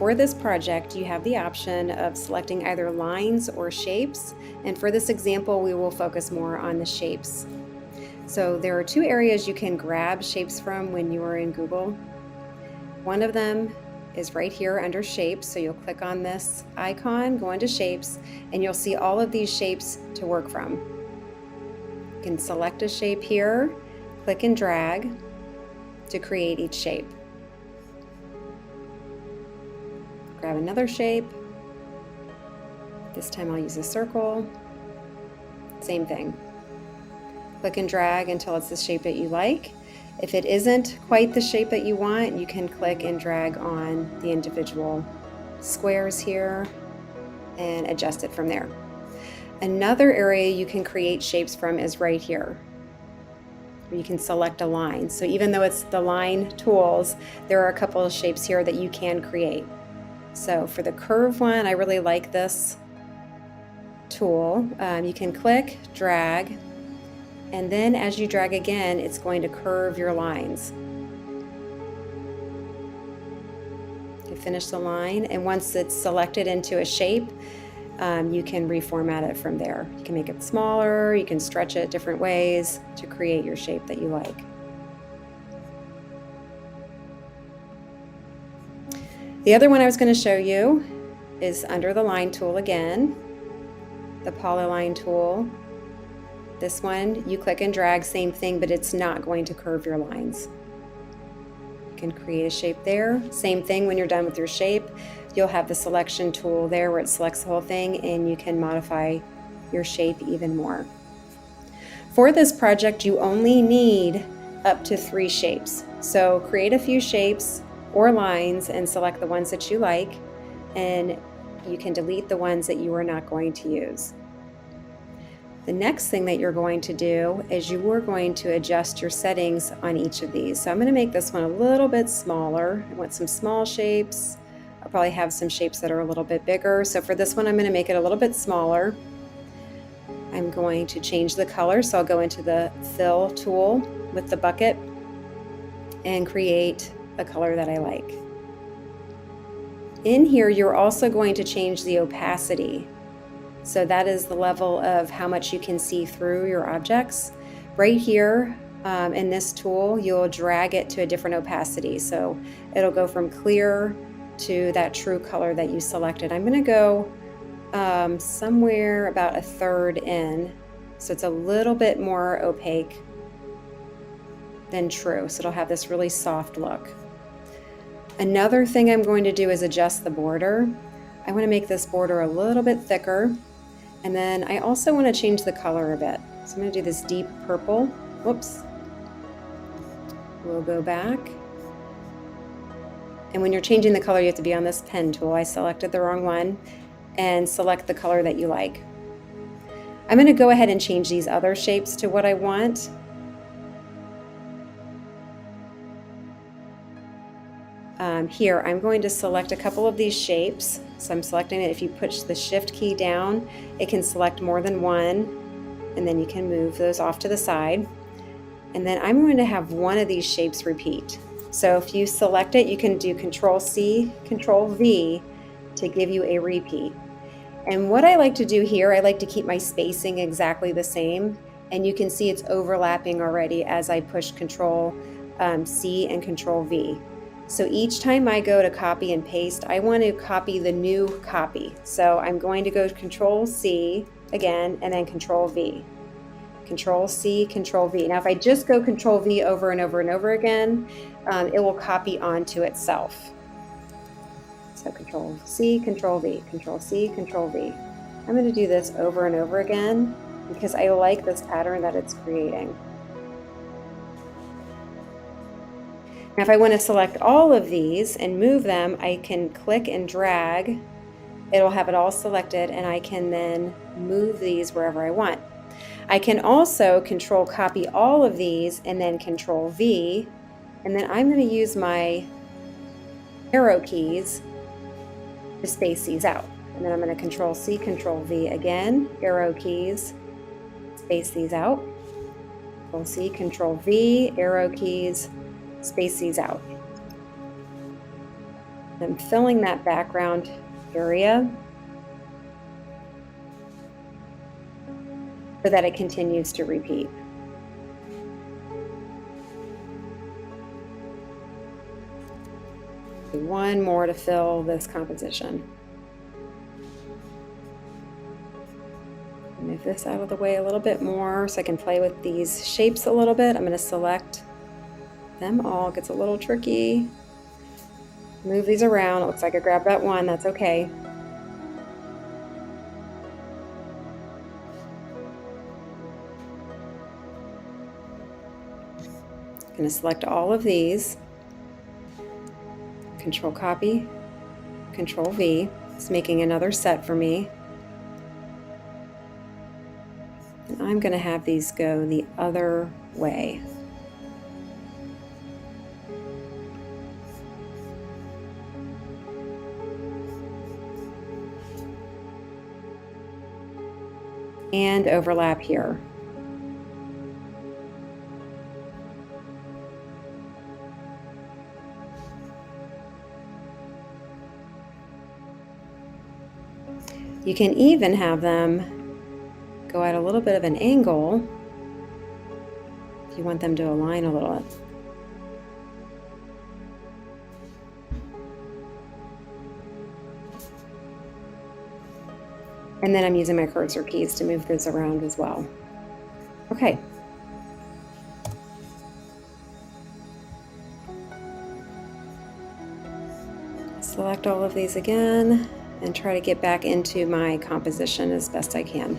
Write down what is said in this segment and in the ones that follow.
for this project, you have the option of selecting either lines or shapes. And for this example, we will focus more on the shapes. So there are two areas you can grab shapes from when you are in Google. One of them is right here under shapes. So you'll click on this icon, go into shapes, and you'll see all of these shapes to work from. You can select a shape here, click and drag to create each shape. Grab another shape. This time I'll use a circle. Same thing. Click and drag until it's the shape that you like. If it isn't quite the shape that you want, you can click and drag on the individual squares here and adjust it from there. Another area you can create shapes from is right here. You can select a line. So even though it's the line tools, there are a couple of shapes here that you can create. So for the curve one, I really like this tool. You can click, drag, and then as you drag again, it's going to curve your lines. You finish the line, and once it's selected into a shape, you can reformat it from there. You can make it smaller, you can stretch it different ways to create your shape that you like. The other one I was going to show you is under the line tool again, the polyline tool. This one, you click and drag, same thing, but it's not going to curve your lines. You can create a shape there. Same thing when you're done with your shape. You'll have the selection tool there where it selects the whole thing, and you can modify your shape even more. For this project, you only need up to 3 shapes. So create a few shapes or lines and select the ones that you like, and you can delete the ones that you are not going to use. The next thing that you're going to do is you are going to adjust your settings on each of these. So I'm going to make this one a little bit smaller. I want some small shapes. I'll probably have some shapes that are a little bit bigger. So for this one, I'm going to make it a little bit smaller. I'm going to change the color. So I'll go into the fill tool with the bucket and create a color that I like. In here, you're also going to change the opacity. So that is the level of how much you can see through your objects. Right here in this tool, you'll drag it to a different opacity. So it'll go from clear to that true color that you selected. I'm going to go somewhere about 1/3 in. So it's a little bit more opaque than true. So it'll have this really soft look. Another thing I'm going to do is adjust the border. I want to make this border a little bit thicker. And then I also want to change the color a bit. So I'm going to do this deep purple. Whoops. We'll go back. And when you're changing the color, you have to be on this pen tool. I selected the wrong one, and select the color that you like. I'm going to go ahead and change these other shapes to what I want. Here, I'm going to select a couple of these shapes. So I'm selecting it. If you push the shift key down, it can select more than one, and then you can move those off to the side. And then I'm going to have one of these shapes repeat. So if you select it, you can do Control-C, Control-V to give you a repeat. And what I like to do here, I like to keep my spacing exactly the same. And you can see it's overlapping already as I push Control-C and Control-V. So each time I go to copy and paste, I want to copy the new copy. So I'm going to go to Control-C again, and then Control-V. Control-C, Control-V. Now if I just go Control-V over and over and over again, it will copy onto itself. So Control-C, Control-V, Control-C, Control-V. I'm going to do this over and over again because I like this pattern that it's creating. Now, if I want to select all of these and move them, I can click and drag. It'll have it all selected, and I can then move these wherever I want. I can also Control copy all of these and then Control V, and then I'm going to use my arrow keys to space these out. And then I'm going to Control C, Control V again, arrow keys, space these out. Control C, Control V, arrow keys, space these out. I'm filling that background area so that it continues to repeat. One more to fill this composition. Move this out of the way a little bit more so I can play with these shapes a little bit. I'm going to select them all. It gets a little tricky. Move these around. It looks like I grabbed that one. That's okay. I'm going to select all of these. Control copy, Control V. It's making another set for me. And I'm going to have these go the other way. And overlap here. You can even have them go at a little bit of an angle if you want them to align a little. And then I'm using my cursor keys to move this around as well. Okay. Select all of these again and try to get back into my composition as best I can.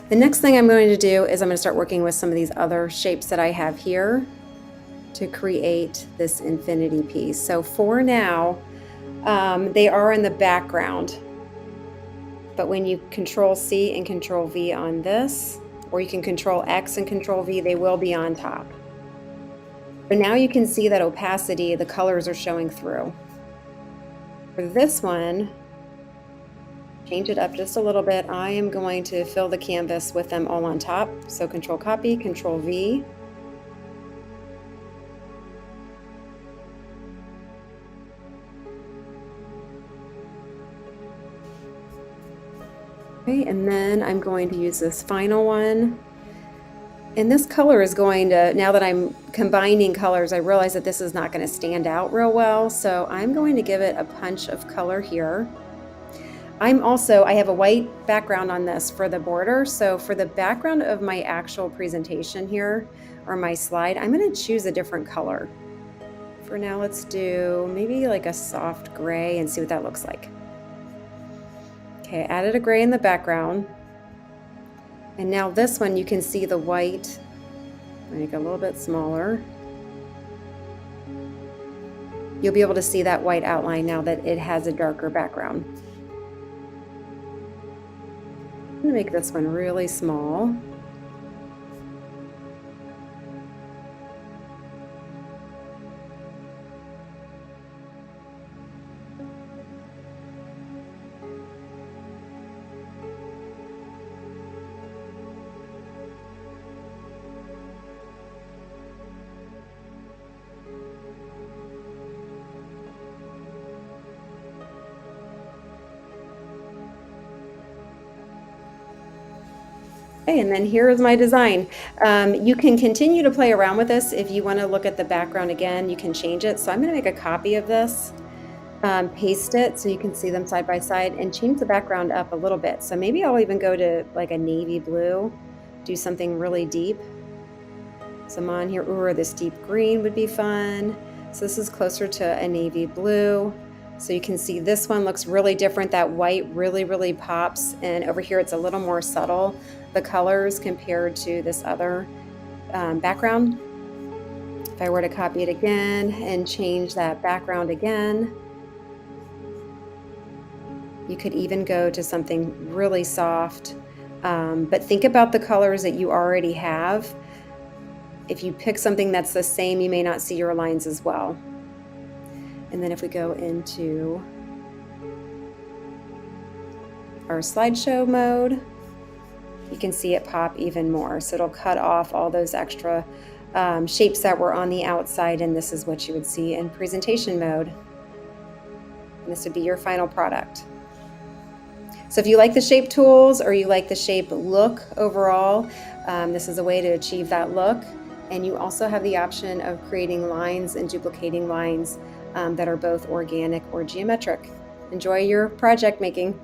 The next thing I'm going to do is I'm going to start working with some of these other shapes that I have here to create this infinity piece. So for now, they are in the background. But when you Control C and Control V on this, or you can Control X and Control V, they will be on top. So now you can see that opacity, the colors are showing through. For this one, change it up just a little bit. I am going to fill the canvas with them all on top. So Control Copy, Control V. Okay, and then I'm going to use this final one. And this color is going to, now that I'm combining colors, I realize that this is not going to stand out real well. So I'm going to give it a punch of color here. I have a white background on this for the border. So for the background of my actual presentation here, or my slide, I'm going to choose a different color. For now, let's do maybe like a soft gray and see what that looks like. Okay, added a gray in the background. And now this one, you can see the white, make it a little bit smaller. You'll be able to see that white outline now that it has a darker background. I'm gonna make this one really small. Okay, and then here is my design. You can continue to play around with this. If you want to look at the background again, you can change it. So I'm going to make a copy of this, paste it so you can see them side by side, and change the background up a little bit. So maybe I'll even go to like a navy blue, do something really deep. Some on here, or this deep green would be fun. So this is closer to a navy blue. So you can see this one looks really different. That white really, really pops. And over here, it's a little more subtle, the colors compared to this other background. If I were to copy it again and change that background again, you could even go to something really soft. But think about the colors that you already have. If you pick something that's the same, you may not see your lines as well. And then if we go into our slideshow mode, you can see it pop even more. So it'll cut off all those extra shapes that were on the outside, and this is what you would see in presentation mode. And this would be your final product. So if you like the shape tools or you like the shape look overall, this is a way to achieve that look. And you also have the option of creating lines and duplicating lines that are both organic or geometric. Enjoy your project making.